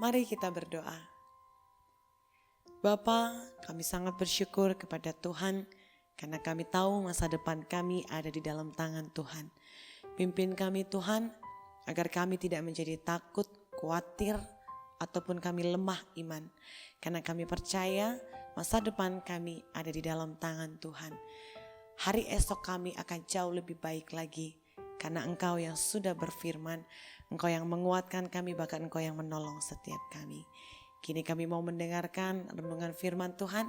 Mari kita berdoa. Bapa, kami sangat bersyukur kepada Tuhan karena kami tahu masa depan kami ada di dalam tangan Tuhan. Pimpin kami Tuhan agar kami tidak menjadi takut, khawatir, ataupun kami lemah iman. Karena kami percaya masa depan kami ada di dalam tangan Tuhan. Hari esok kami akan jauh lebih baik lagi. Karena Engkau yang sudah berfirman, Engkau yang menguatkan kami, bahkan Engkau yang menolong setiap kami. Kini kami mau mendengarkan renungan firman Tuhan.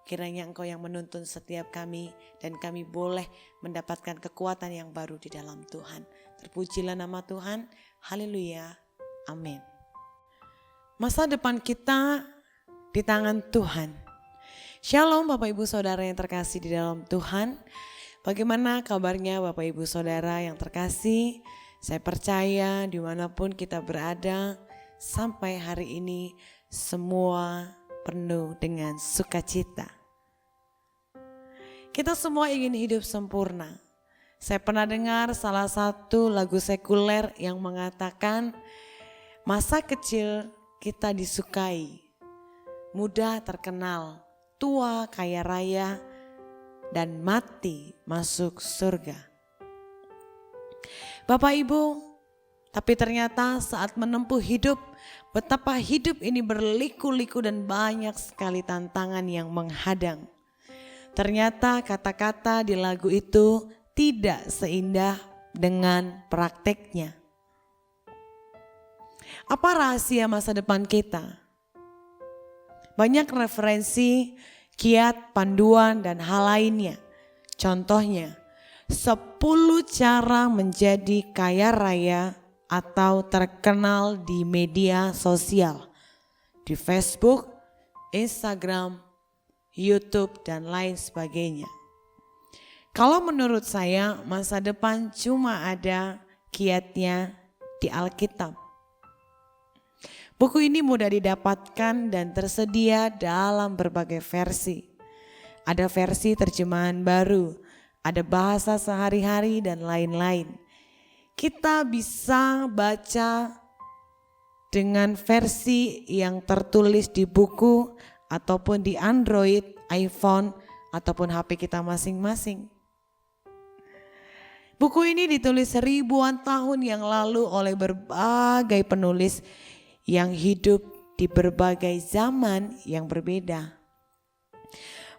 Kiranya Engkau yang menuntun setiap kami dan kami boleh mendapatkan kekuatan yang baru di dalam Tuhan. Terpujilah nama Tuhan. Haleluya. Amin. Masa depan kita di tangan Tuhan. Shalom Bapak Ibu Saudara yang terkasih di dalam Tuhan. Bagaimana kabarnya Bapak Ibu Saudara yang terkasih? Saya percaya dimanapun kita berada sampai hari ini semua penuh dengan sukacita. Kita semua ingin hidup sempurna. Saya pernah dengar salah satu lagu sekuler yang mengatakan masa kecil kita disukai, muda terkenal, tua kaya raya, dan mati masuk surga. Bapak Ibu, tapi ternyata saat menempuh hidup, betapa hidup ini berliku-liku dan banyak sekali tantangan yang menghadang. Ternyata kata-kata di lagu itu tidak seindah dengan prakteknya. Apa rahasia masa depan kita? Banyak referensi, kiat, panduan, dan hal lainnya. Contohnya, 10 cara menjadi kaya raya atau terkenal di media sosial. Di Facebook, Instagram, YouTube, dan lain sebagainya. Kalau menurut saya, masa depan cuma ada kiatnya di Alkitab. Buku ini mudah didapatkan dan tersedia dalam berbagai versi. Ada versi terjemahan baru, ada bahasa sehari-hari dan lain-lain. Kita bisa baca dengan versi yang tertulis di buku ataupun di Android, iPhone, ataupun HP kita masing-masing. Buku ini ditulis ribuan tahun yang lalu oleh berbagai penulis yang hidup di berbagai zaman yang berbeda.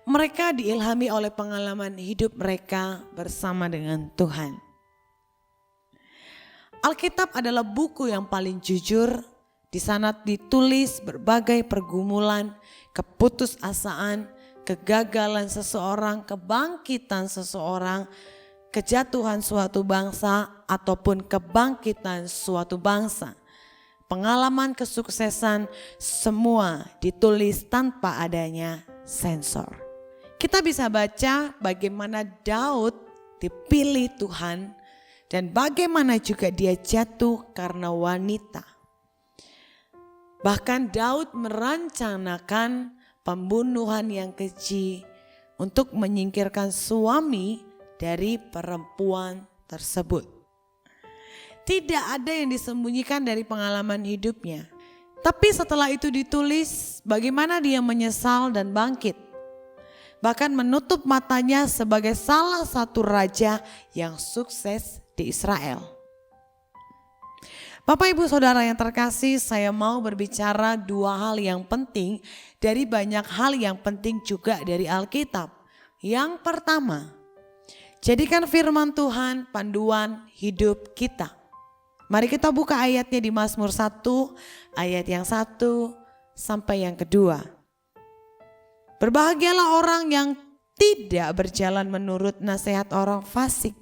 Mereka diilhami oleh pengalaman hidup mereka bersama dengan Tuhan. Alkitab adalah buku yang paling jujur. Di sana ditulis berbagai pergumulan, keputusasaan, kegagalan seseorang, kebangkitan seseorang, kejatuhan suatu bangsa ataupun kebangkitan suatu bangsa. Pengalaman kesuksesan semua ditulis tanpa adanya sensor. Kita bisa baca bagaimana Daud dipilih Tuhan dan bagaimana juga dia jatuh karena wanita. Bahkan Daud merencanakan pembunuhan yang keji untuk menyingkirkan suami dari perempuan tersebut. Tidak ada yang disembunyikan dari pengalaman hidupnya. Tapi setelah itu ditulis bagaimana dia menyesal dan bangkit. Bahkan menutup matanya sebagai salah satu raja yang sukses di Israel. Bapak Ibu Saudara yang terkasih, saya mau berbicara 2 hal yang penting dari banyak hal yang penting juga dari Alkitab. Yang pertama, jadikan firman Tuhan panduan hidup kita. Mari kita buka ayatnya di Mazmur 1 ayat yang 1 sampai yang kedua. Berbahagialah orang yang tidak berjalan menurut nasihat orang fasik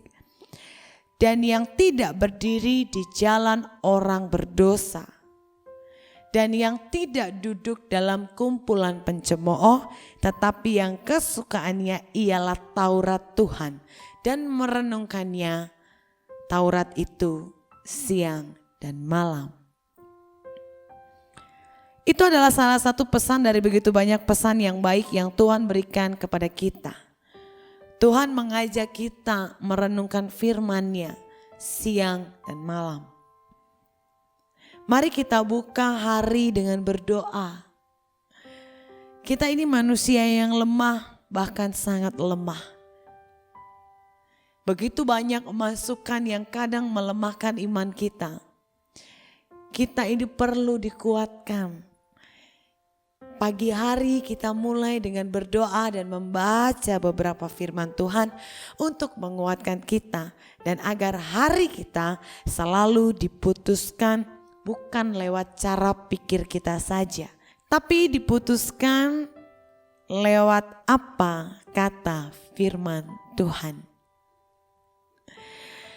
dan yang tidak berdiri di jalan orang berdosa dan yang tidak duduk dalam kumpulan pencemooh, tetapi yang kesukaannya ialah Taurat Tuhan dan merenungkannya Taurat itu siang dan malam. Itu adalah salah satu pesan dari begitu banyak pesan yang baik yang Tuhan berikan kepada kita. Tuhan mengajak kita merenungkan firman-Nya siang dan malam. Mari kita buka hari dengan berdoa. Kita ini manusia yang lemah, bahkan sangat lemah. Begitu banyak masukan yang kadang melemahkan iman kita. Kita ini perlu dikuatkan. Pagi hari kita mulai dengan berdoa dan membaca beberapa firman Tuhan untuk menguatkan kita. Dan agar hari kita selalu diputuskan bukan lewat cara pikir kita saja. Tapi diputuskan lewat apa kata firman Tuhan.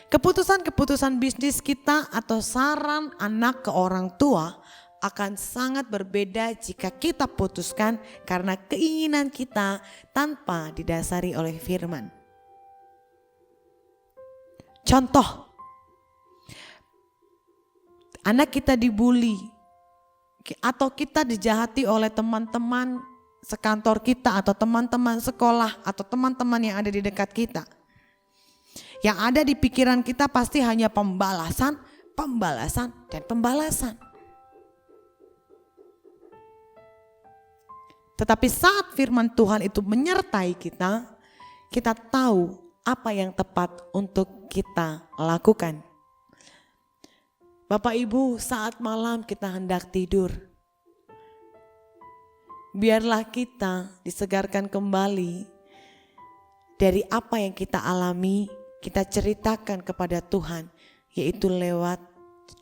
Keputusan-keputusan bisnis kita atau saran anak ke orang tua akan sangat berbeda jika kita putuskan karena keinginan kita tanpa didasari oleh firman. Contoh, anak kita dibully atau kita dijahati oleh teman-teman sekantor kita atau teman-teman sekolah atau teman-teman yang ada di dekat kita. Yang ada di pikiran kita pasti hanya pembalasan, dan pembalasan. Tetapi saat firman Tuhan itu menyertai kita, kita tahu apa yang tepat untuk kita lakukan. Bapak Ibu, saat malam kita hendak tidur, biarlah kita disegarkan kembali dari apa yang kita alami, kita ceritakan kepada Tuhan, yaitu lewat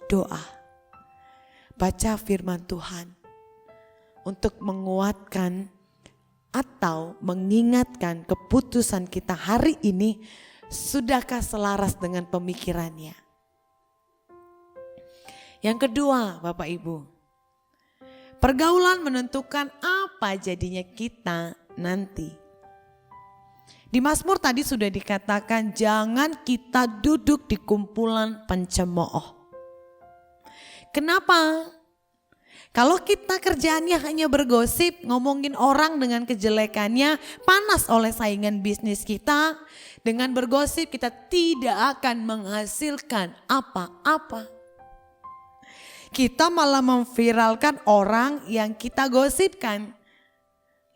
doa. Baca firman Tuhan untuk menguatkan atau mengingatkan keputusan kita hari ini sudahkah selaras dengan pemikirannya. Yang kedua, Bapak Ibu, pergaulan menentukan apa jadinya kita nanti. Di Mazmur tadi sudah dikatakan jangan kita duduk di kumpulan pencemooh. Kenapa? Kalau kita kerjaannya hanya bergosip, ngomongin orang dengan kejelekannya, panas oleh saingan bisnis kita, dengan bergosip kita tidak akan menghasilkan apa-apa. Kita malah memviralkan orang yang kita gosipkan.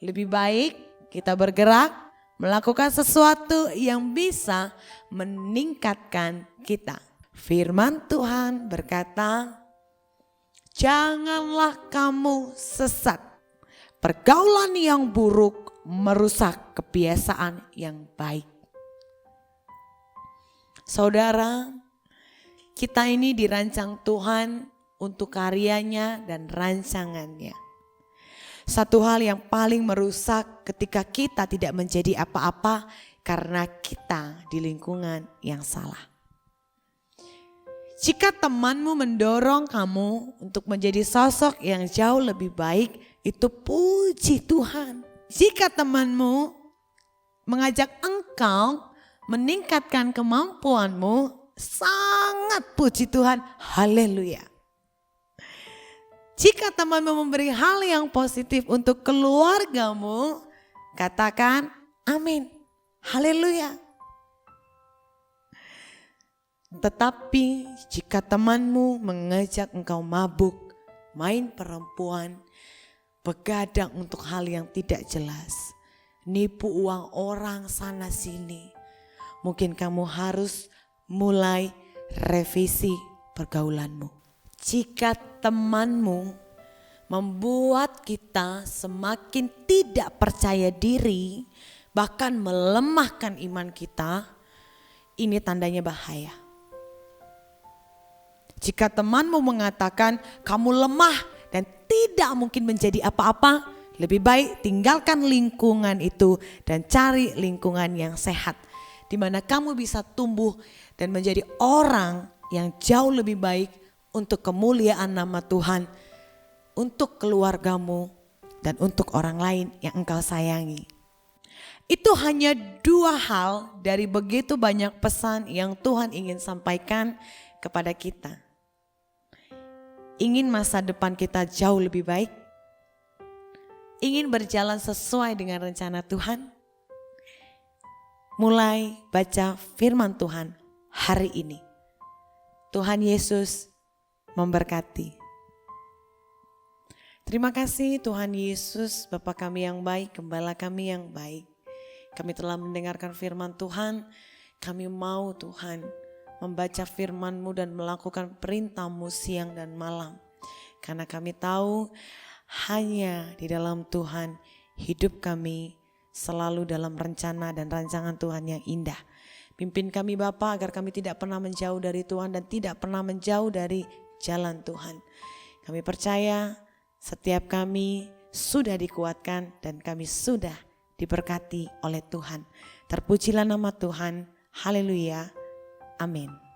Lebih baik kita bergerak, melakukan sesuatu yang bisa meningkatkan kita. Firman Tuhan berkata, janganlah kamu sesat. Pergaulan yang buruk merusak kebiasaan yang baik. Saudara, kita ini dirancang Tuhan untuk karyanya dan rancangannya. Satu hal yang paling merusak ketika kita tidak menjadi apa-apa karena kita di lingkungan yang salah. Jika temanmu mendorong kamu untuk menjadi sosok yang jauh lebih baik, itu puji Tuhan. Jika temanmu mengajak engkau meningkatkan kemampuanmu, sangat puji Tuhan, haleluya. Jika temanmu memberi hal yang positif untuk keluargamu, katakan amin, haleluya. Tetapi jika temanmu mengajak engkau mabuk, main perempuan, begadang untuk hal yang tidak jelas, nipu uang orang sana sini, mungkin kamu harus mulai revisi pergaulanmu. Jika temanmu membuat kita semakin tidak percaya diri, bahkan melemahkan iman kita, ini tandanya bahaya. Jika temanmu mengatakan kamu lemah dan tidak mungkin menjadi apa-apa, lebih baik tinggalkan lingkungan itu dan cari lingkungan yang sehat, di mana kamu bisa tumbuh dan menjadi orang yang jauh lebih baik untuk kemuliaan nama Tuhan, untuk keluargamu, dan untuk orang lain yang engkau sayangi. Itu hanya 2 hal dari begitu banyak pesan yang Tuhan ingin sampaikan kepada kita. Ingin masa depan kita jauh lebih baik? Ingin berjalan sesuai dengan rencana Tuhan? Mulai baca firman Tuhan hari ini. Tuhan Yesus memberkati. Terima kasih Tuhan Yesus, Bapa kami yang baik, Gembala kami yang baik. Kami telah mendengarkan firman Tuhan, kami mau Tuhan membaca firman-Mu dan melakukan perintah-Mu siang dan malam. Karena kami tahu hanya di dalam Tuhan hidup kami selalu dalam rencana dan rancangan Tuhan yang indah. Pimpin kami Bapa agar kami tidak pernah menjauh dari Tuhan dan tidak pernah menjauh dari jalan Tuhan. Kami percaya setiap kami sudah dikuatkan dan kami sudah diberkati oleh Tuhan. Terpujilah nama Tuhan. Haleluya. Amin.